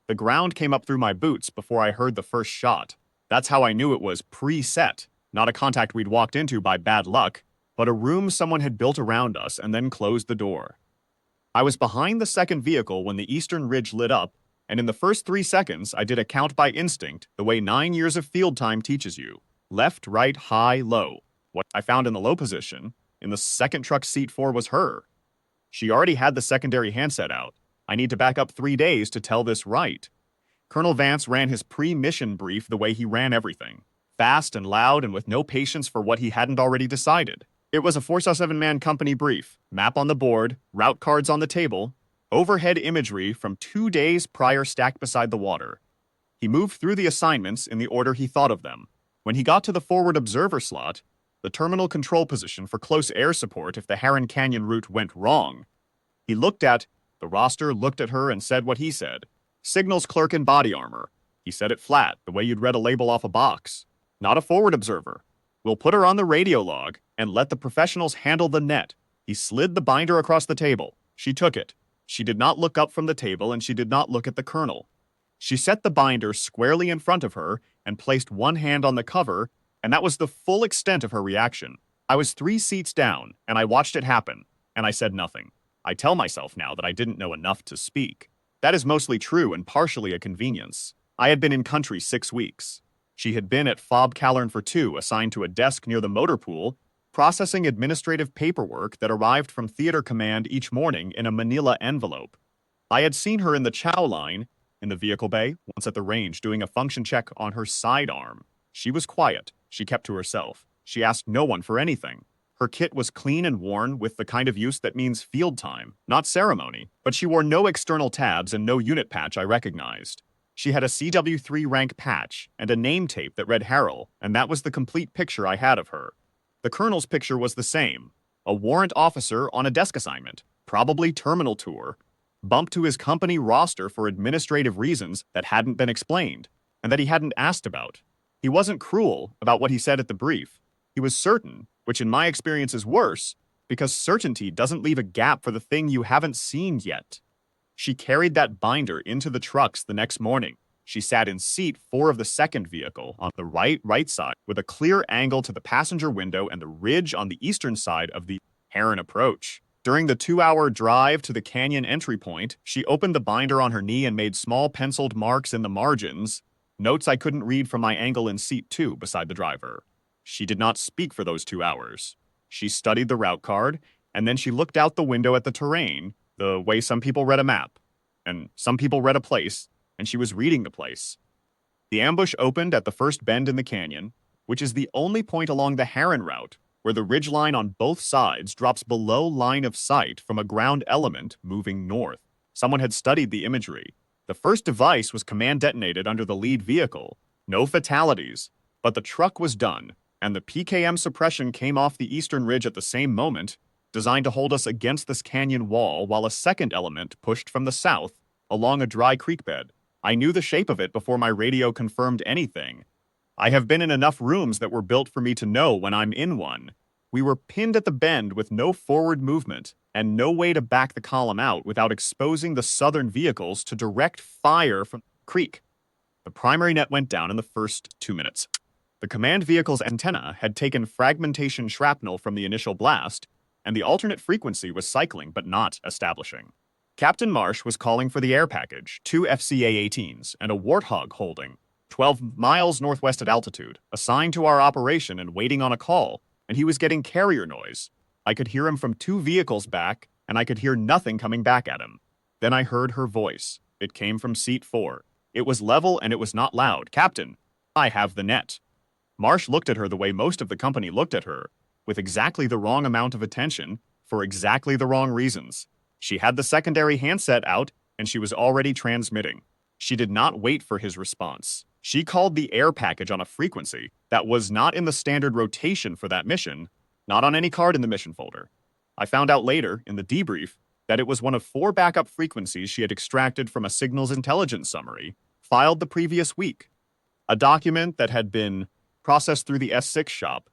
The ground came up through my boots before I heard the first shot. That's how I knew it was preset, not a contact we'd walked into by bad luck, but a room someone had built around us and then closed the door. I was behind the second vehicle when the eastern ridge lit up, and in the first 3 seconds, I did a count by instinct, the way 9 years of field time teaches you. Left, right, high, low. What I found in the low position, in the second truck seat 4 was her. She already had the secondary handset out. I need to back up 3 days to tell this right. Colonel Vance ran his pre-mission brief the way he ran everything. Fast and loud and with no patience for what he hadn't already decided. It was a 4-7-man company brief, map on the board, route cards on the table, overhead imagery from 2 days prior stacked beside the water. He moved through the assignments in the order he thought of them. When he got to the forward observer slot, the terminal control position for close air support if the Heron Canyon route went wrong, he looked at the roster, looked at her, and said what he said. Signals clerk in body armor. He said it flat, the way you'd read a label off a box. Not a forward observer. We'll put her on the radio log and let the professionals handle the net. He slid the binder across the table. She took it. She did not look up from the table, and she did not look at the colonel. She set the binder squarely in front of her and placed one hand on the cover, and that was the full extent of her reaction. I was 3 seats down, and I watched it happen, and I said nothing. I tell myself now that I didn't know enough to speak. That is mostly true and partially a convenience. I had been in country 6 weeks. She had been at Fob Callern for 2, assigned to a desk near the motor pool, processing administrative paperwork that arrived from theater command each morning in a manila envelope. I had seen her in the chow line, in the vehicle bay, once at the range, doing a function check on her sidearm. She was quiet. She kept to herself. She asked no one for anything. Her kit was clean and worn with the kind of use that means field time, not ceremony, but she wore no external tabs and no unit patch I recognized. She had a CW3 rank patch and a name tape that read Harrell, and that was the complete picture I had of her. The colonel's picture was the same. A warrant officer on a desk assignment, probably terminal tour, bumped to his company roster for administrative reasons that hadn't been explained, and that he hadn't asked about. He wasn't cruel about what he said at the brief. He was certain, which in my experience is worse, because certainty doesn't leave a gap for the thing you haven't seen yet. She carried that binder into the trucks the next morning. She sat in seat 4 of the second vehicle on the right side with a clear angle to the passenger window and the ridge on the eastern side of the Heron approach. During the 2-hour drive to the canyon entry point, she opened the binder on her knee and made small penciled marks in the margins, notes I couldn't read from my angle in seat 2 beside the driver. She did not speak for those 2 hours. She studied the route card, and then she looked out the window at the terrain, the way some people read a map, and some people read a place, and she was reading the place. The ambush opened at the first bend in the canyon, which is the only point along the Heron route where the ridgeline on both sides drops below line of sight from a ground element moving north. Someone had studied the imagery. The first device was command detonated under the lead vehicle. No fatalities, but the truck was done, and the PKM suppression came off the eastern ridge at the same moment, designed to hold us against this canyon wall while a second element pushed from the south along a dry creek bed. I knew the shape of it before my radio confirmed anything. I have been in enough rooms that were built for me to know when I'm in one. We were pinned at the bend with no forward movement and no way to back the column out without exposing the southern vehicles to direct fire from the creek. The primary net went down in the first 2 minutes. The command vehicle's antenna had taken fragmentation shrapnel from the initial blast, and the alternate frequency was cycling but not establishing. Captain Marsh was calling for the air package, 2 FCA-18s, and a Warthog holding, 12 miles northwest at altitude, assigned to our operation and waiting on a call, and he was getting carrier noise. I could hear him from 2 vehicles back, and I could hear nothing coming back at him. Then I heard her voice. It came from seat 4. It was level and it was not loud. Captain, I have the net. Marsh looked at her the way most of the company looked at her, with exactly the wrong amount of attention, for exactly the wrong reasons. She had the secondary handset out, and she was already transmitting. She did not wait for his response. She called the air package on a frequency that was not in the standard rotation for that mission, not on any card in the mission folder. I found out later, in the debrief, that it was one of 4 backup frequencies she had extracted from a signals intelligence summary, filed the previous week. A document that had been processed through the S6 shop,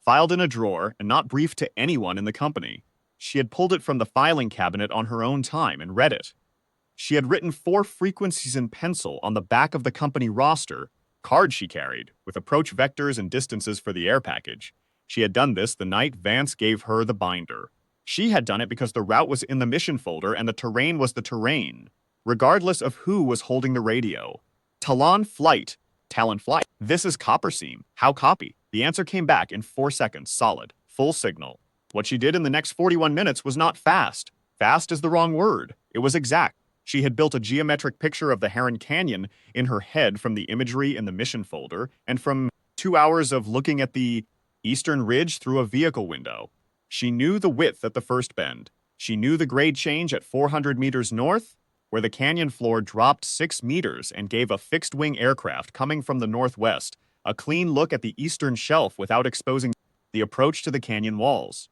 filed in a drawer, and not briefed to anyone in the company. She had pulled it from the filing cabinet on her own time and read it. She had written 4 frequencies in pencil on the back of the company roster, card she carried, with approach vectors and distances for the air package. She had done this the night Vance gave her the binder. She had done it because the route was in the mission folder and the terrain was the terrain, regardless of who was holding the radio. Talon Flight. Talon Flight. This is Copper Seam. How copy? The answer came back in 4 seconds, solid, full signal. What she did in the next 41 minutes was not fast. Fast is the wrong word. It was exact. She had built a geometric picture of the Heron Canyon in her head from the imagery in the mission folder and from 2 hours of looking at the eastern ridge through a vehicle window. She knew the width at the first bend. She knew the grade change at 400 meters north, where the canyon floor dropped 6 meters and gave a fixed-wing aircraft coming from the northwest a clean look at the eastern shelf without exposing the approach to the canyon walls.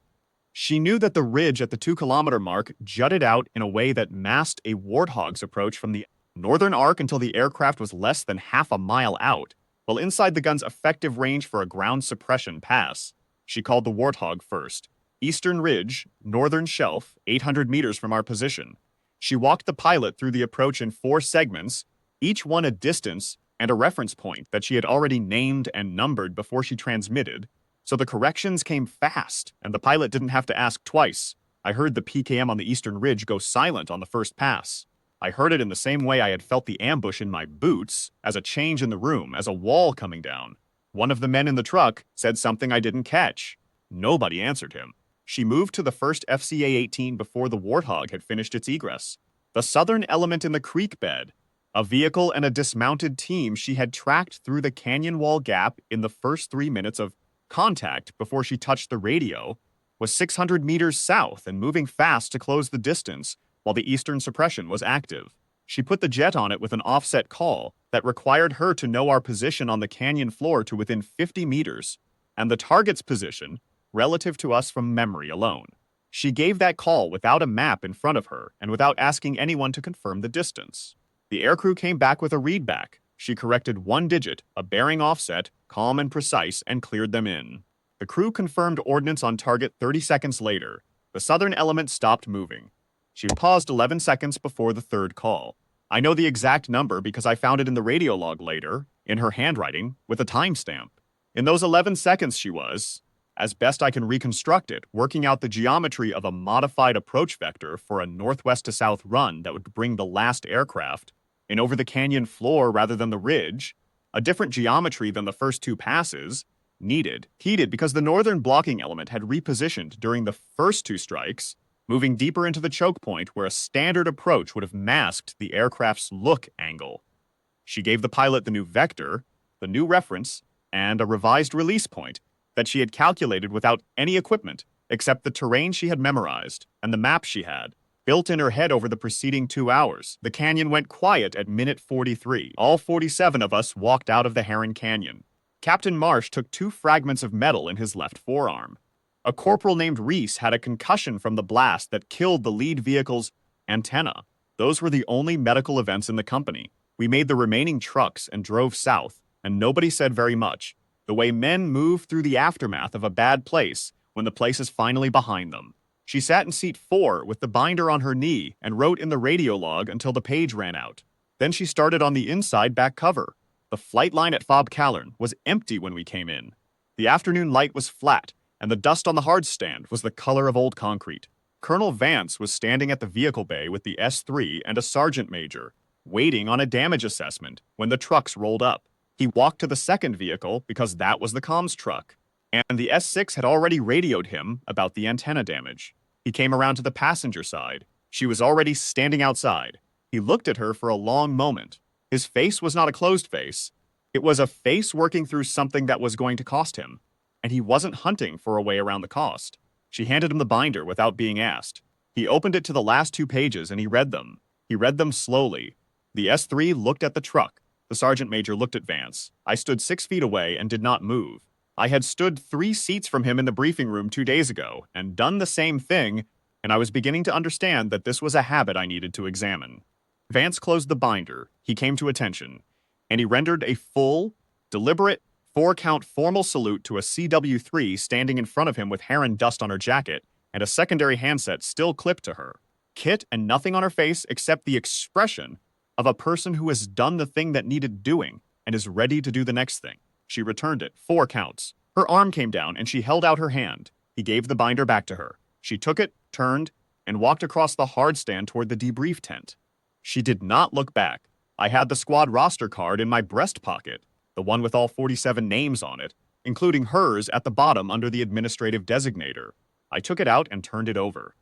She knew that the ridge at the 2-kilometer mark jutted out in a way that masked a warthog's approach from the northern arc until the aircraft was less than half a mile out, while inside the gun's effective range for a ground suppression pass. She called the warthog first. Eastern ridge, northern shelf, 800 meters from our position. She walked the pilot through the approach in 4 segments, each one a distance and a reference point that she had already named and numbered before she transmitted, so the corrections came fast, and the pilot didn't have to ask twice. I heard the PKM on the eastern ridge go silent on the first pass. I heard it in the same way I had felt the ambush in my boots, as a change in the room, as a wall coming down. One of the men in the truck said something I didn't catch. Nobody answered him. She moved to the first FCA-18 before the Warthog had finished its egress. The southern element in the creek bed, a vehicle and a dismounted team she had tracked through the canyon wall gap in the first 3 minutes of contact before she touched the radio, was 600 meters south and moving fast to close the distance while the eastern suppression was active. She put the jet on it with an offset call that required her to know our position on the canyon floor to within 50 meters, and the target's position relative to us from memory alone. She gave that call without a map in front of her and without asking anyone to confirm the distance. The aircrew came back with a readback. She corrected 1 digit, a bearing offset, calm and precise, and cleared them in. The crew confirmed ordnance on target 30 seconds later. The southern element stopped moving. She paused 11 seconds before the third call. I know the exact number because I found it in the radio log later, in her handwriting, with a timestamp. In those 11 seconds she was, as best I can reconstruct it, working out the geometry of a modified approach vector for a northwest to south run that would bring the last aircraft in over the canyon floor rather than the ridge, a different geometry than the first 2 passes, heated because the northern blocking element had repositioned during the first 2 strikes, moving deeper into the choke point where a standard approach would have masked the aircraft's look angle. She gave the pilot the new vector, the new reference, and a revised release point that she had calculated without any equipment except the terrain she had memorized and the map she had built in her head over the preceding 2 hours. The canyon went quiet at minute 43. All 47 of us walked out of the Heron Canyon. Captain Marsh took 2 fragments of metal in his left forearm. A corporal named Reese had a concussion from the blast that killed the lead vehicle's antenna. Those were the only medical events in the company. We made the remaining trucks and drove south, and nobody said very much. The way men move through the aftermath of a bad place when the place is finally behind them. She sat in seat 4 with the binder on her knee and wrote in the radio log until the page ran out. Then she started on the inside back cover. The flight line at Fob Callern was empty when we came in. The afternoon light was flat, and the dust on the hard stand was the color of old concrete. Colonel Vance was standing at the vehicle bay with the S3 and a sergeant major, waiting on a damage assessment when the trucks rolled up. He walked to the second vehicle because that was the comms truck, and the S6 had already radioed him about the antenna damage. He came around to the passenger side. She was already standing outside. He looked at her for a long moment. His face was not a closed face. It was a face working through something that was going to cost him, and he wasn't hunting for a way around the cost. She handed him the binder without being asked. He opened it to the last 2 pages and he read them. He read them slowly. The S3 looked at the truck. The sergeant major looked at Vance. I stood 6 feet away and did not move. I had stood 3 seats from him in the briefing room 2 days ago and done the same thing, and I was beginning to understand that this was a habit I needed to examine. Vance closed the binder. He came to attention, and he rendered a full, deliberate, 4-count formal salute to a CW3 standing in front of him with Heron dust on her jacket and a secondary handset still clipped to her. kit and nothing on her face except the expression of a person who has done the thing that needed doing and is ready to do the next thing. She returned it, 4 counts. Her arm came down and she held out her hand. He gave the binder back to her. She took it, turned, and walked across the hard stand toward the debrief tent. She did not look back. I had the squad roster card in my breast pocket, the one with all 47 names on it, including hers at the bottom under the administrative designator. I took it out and turned it over.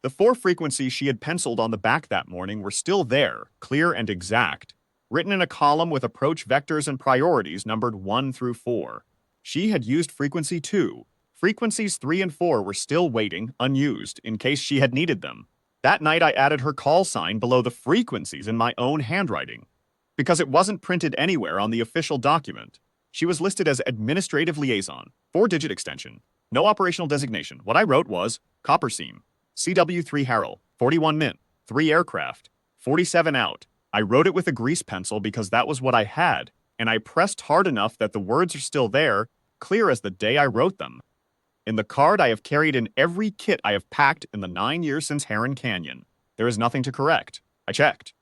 The 4 frequencies she had penciled on the back that morning were still there, clear and exact, written in a column with approach vectors and priorities numbered 1 through 4. She had used frequency 2. Frequencies 3 and 4 were still waiting, unused, in case she had needed them. That night I added her call sign below the frequencies in my own handwriting, because it wasn't printed anywhere on the official document. She was listed as Administrative Liaison, 4-digit extension, no operational designation. What I wrote was Copper Seam, CW3 Harrell, 41 Mint, 3 aircraft, 47 out. I wrote it with a grease pencil because that was what I had, and I pressed hard enough that the words are still there, clear as the day I wrote them. In the card I have carried in every kit I have packed in the 9 years since Heron Canyon. There is nothing to correct. I checked.